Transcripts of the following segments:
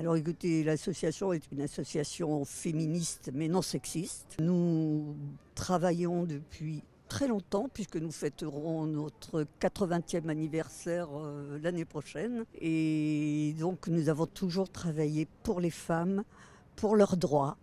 Alors écoutez, l'association est une association féministe mais non sexiste. Nous travaillons depuis très longtemps puisque nous fêterons notre 80e anniversaire l'année prochaine. Et donc nous avons toujours travaillé pour les femmes, pour leurs droits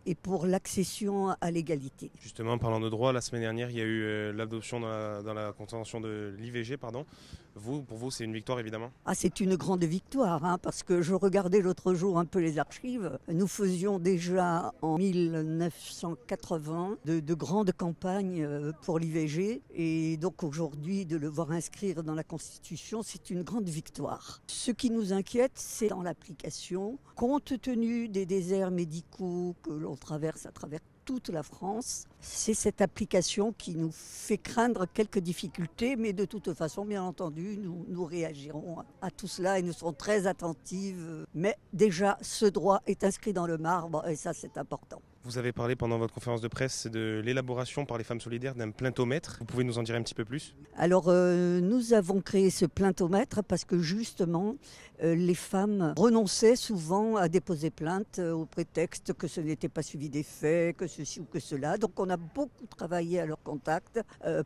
et pour l'accession à l'égalité. Justement, en parlant de droit, la semaine dernière, il y a eu l'adoption dans la convention de l'IVG. Pour vous, c'est une victoire évidemment? Ah, c'est une grande victoire, parce que je regardais l'autre jour un peu les archives. Nous faisions déjà en 1980 de grandes campagnes pour l'IVG. Et donc aujourd'hui, de le voir inscrire dans la Constitution, c'est une grande victoire. Ce qui nous inquiète, c'est dans l'application. Compte tenu des déserts médicaux que l'on traverse à travers toute la France, c'est cette application qui nous fait craindre quelques difficultés, mais de toute façon, bien entendu, nous réagirons à tout cela et nous serons très attentives. Mais déjà, ce droit est inscrit dans le marbre et ça, c'est important. Vous avez parlé pendant votre conférence de presse de l'élaboration par les femmes solidaires d'un plaintomètre. Vous pouvez nous en dire un petit peu plus? Alors, nous avons créé ce plaintomètre parce que justement, les femmes renonçaient souvent à déposer plainte au prétexte que ce n'était pas suivi des faits, que ceci ou que cela. Donc, on a beaucoup travaillé à leur contact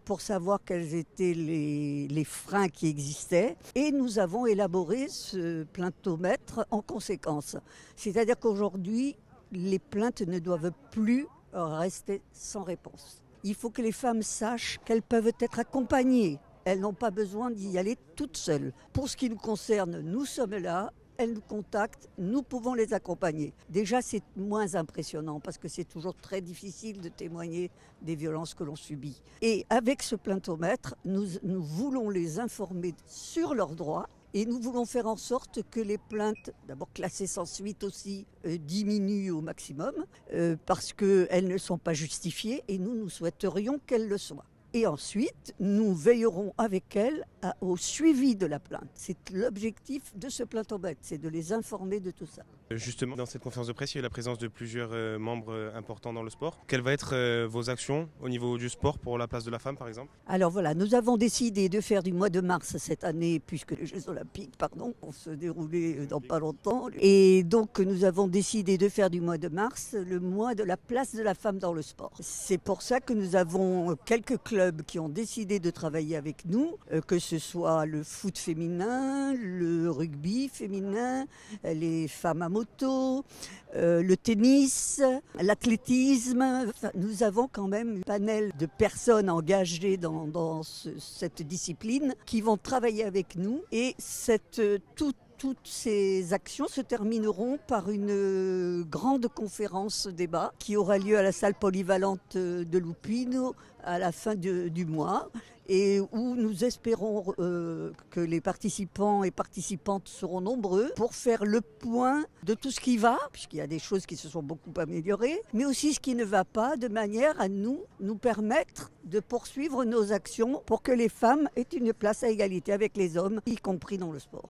pour savoir quels étaient les freins qui existaient. Et nous avons élaboré ce plaintomètre en conséquence. C'est-à-dire qu'aujourd'hui, les plaintes ne doivent plus rester sans réponse. Il faut que les femmes sachent qu'elles peuvent être accompagnées. Elles n'ont pas besoin d'y aller toutes seules. Pour ce qui nous concerne, nous sommes là, elles nous contactent, nous pouvons les accompagner. Déjà, c'est moins impressionnant parce que c'est toujours très difficile de témoigner des violences que l'on subit. Et avec ce plaintomètre, nous voulons les informer sur leurs droits. Et nous voulons faire en sorte que les plaintes, d'abord classées sans suite aussi, diminuent au maximum parce qu'elles ne sont pas justifiées et nous souhaiterions qu'elles le soient. Et ensuite, nous veillerons avec elles au suivi de la plainte. C'est l'objectif de ce plaintomètre, c'est de les informer de tout ça. Justement, dans cette conférence de presse, il y a eu la présence de plusieurs membres importants dans le sport. Quelles vont être vos actions au niveau du sport pour la place de la femme, par exemple? Alors voilà, nous avons décidé de faire du mois de mars cette année, puisque les Jeux Olympiques, vont se dérouler dans pas longtemps. Et donc nous avons décidé de faire du mois de mars le mois de la place de la femme dans le sport. C'est pour ça que nous avons quelques clubs qui ont décidé de travailler avec nous, que ce soit le foot féminin, le rugby féminin, les femmes à moto, le tennis, l'athlétisme. Enfin, nous avons quand même un panel de personnes engagées dans cette discipline qui vont travailler avec nous et toutes ces actions se termineront par une grande conférence débat qui aura lieu à la salle polyvalente de Lupino à la fin du mois et où nous espérons que les participants et participantes seront nombreux pour faire le point de tout ce qui va, puisqu'il y a des choses qui se sont beaucoup améliorées, mais aussi ce qui ne va pas, de manière à nous permettre de poursuivre nos actions pour que les femmes aient une place à égalité avec les hommes, y compris dans le sport.